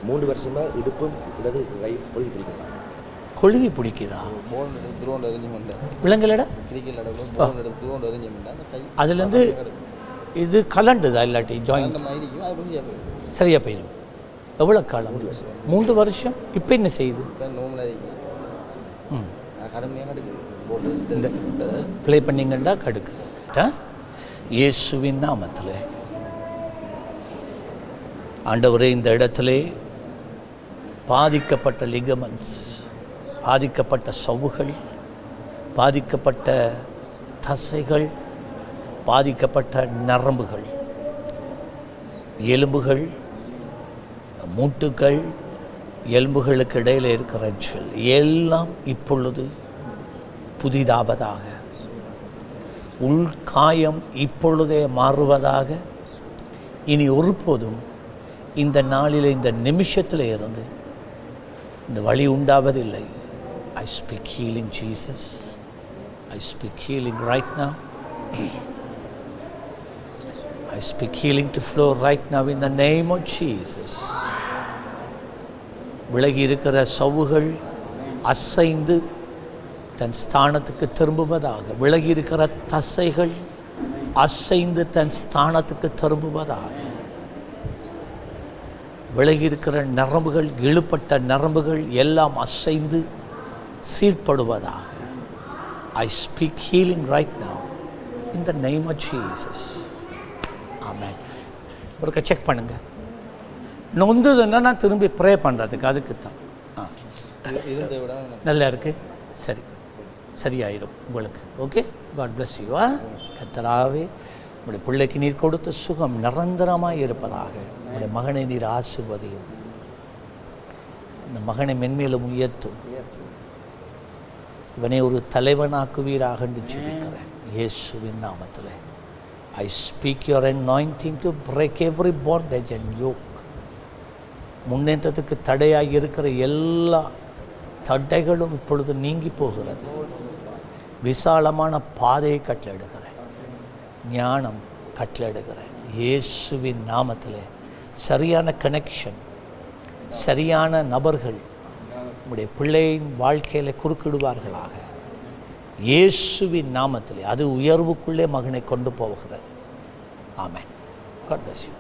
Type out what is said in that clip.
3 வருஷமாக இடுப்பும் இடது கை கொழுவி பிடிக்கலாம். கொழுவி பிடிக்குதா? போன் எடுத்து துருவண்டு எரிஞ்சுமெண்டா விலங்குலடா கிரிக்கெட் நடக்கும். போன் எடுத்து துருவண்டு எரிஞ்சுமெண்டா அந்த கை அதுலேருந்து இது கலண்டுதா இல்லாட்டி ஜாயிண்ட் அந்த மாதிரி இருக்கும். அது சரியாக போயிடும். சரியாக போயிடும். எவ்வளோ காலம்? 3 வருஷம். இப்போ என்ன செய்யுது? இப்போ நோம்பலாக இருக்கு. கடுமையாக கடுக்குது. போட்டு இந்த ப்ளே பண்ணிங்கண்டா கடுக்கு. இயேசுவின் நாமத்தில் ஆண்டவரே, இந்த இடத்துல பாதிக்கப்பட்ட லிகமெண்ட்ஸ், பாதிக்கப்பட்ட சவ்வுகள், பாதிக்கப்பட்ட தசைகள், பாதிக்கப்பட்ட நரம்புகள், எலும்புகள், மூட்டுகள், எலும்புகளுக்கு இடையில் இருக்கிற ஜெல் எல்லாம் இப்பொழுது புதிதாவதாக, உள்காயம் இப்பொழுதே மாறுவதாக. இனி ஒருபோதும் இந்த நாளில், இந்த நிமிஷத்தில் இருந்து இந்த வழி உண்டாவதில்லை. I speak healing Jesus. I speak healing right now. I speak healing to flow right now in the name of Jesus. விலகி இருக்கிற சவ்வுகள் அசைந்து தன் ஸ்தானத்துக்கு திரும்புவதாக. விலகி இருக்கிற தசைகள் அசைந்து தன் ஸ்தானத்துக்கு திரும்புவதாக. விலகி இருக்கிற நரம்புகள், இழுப்பட்ட நரம்புகள் எல்லாம் அசைந்து சீர்படுவதாக. I speak healing right now in the name of Jesus. ஆமென். ஒருக்க செக் பண்ணுங்க. நொந்ததுன்னா நான் திரும்பி ப்ரே பண்ணுறதுக்கு அதுக்கு தான். இருந்த விட நல்லா இருக்கு. சரி, சரியாயிடும் உங்களுக்கு. Okay, God bless you. கர்த்தராவே, உங்களுடைய பிள்ளைக்கு நீர் கொடுத்த சுகம் நிரந்தரமாக இருப்பதாக. உங்களுடைய மகனை நீர் ஆசீர்வதியும். இந்த மகனை மென்மேலும் உயர்த்தும். இவனை ஒரு தலைவனாக்குவீராக என்று ஜெபிக்கிறேன் இயேசுவின் நாமத்தில். I speak your anointing to break every bondage and yoke. முன்னேற்றத்துக்கு தடையாக இருக்கிற எல்லா தடைகளும் இப்பொழுது நீங்கி போகிறது. விசாலமான பாதையை கட்டளையிடுகிறேன். ஞானம் கட்டளையிடுகிறேன் இயேசுவின் நாமத்தில். சரியான கனெக்ஷன், சரியான நபர்கள் உங்களுடைய பிள்ளையின் வாழ்க்கையில் குறுக்கிடுவார்களாக இயேசுவின் நாமத்தில். அது உயர்வுக்குள்ளே மகனை கொண்டு போகிறது. ஆமென். God bless you.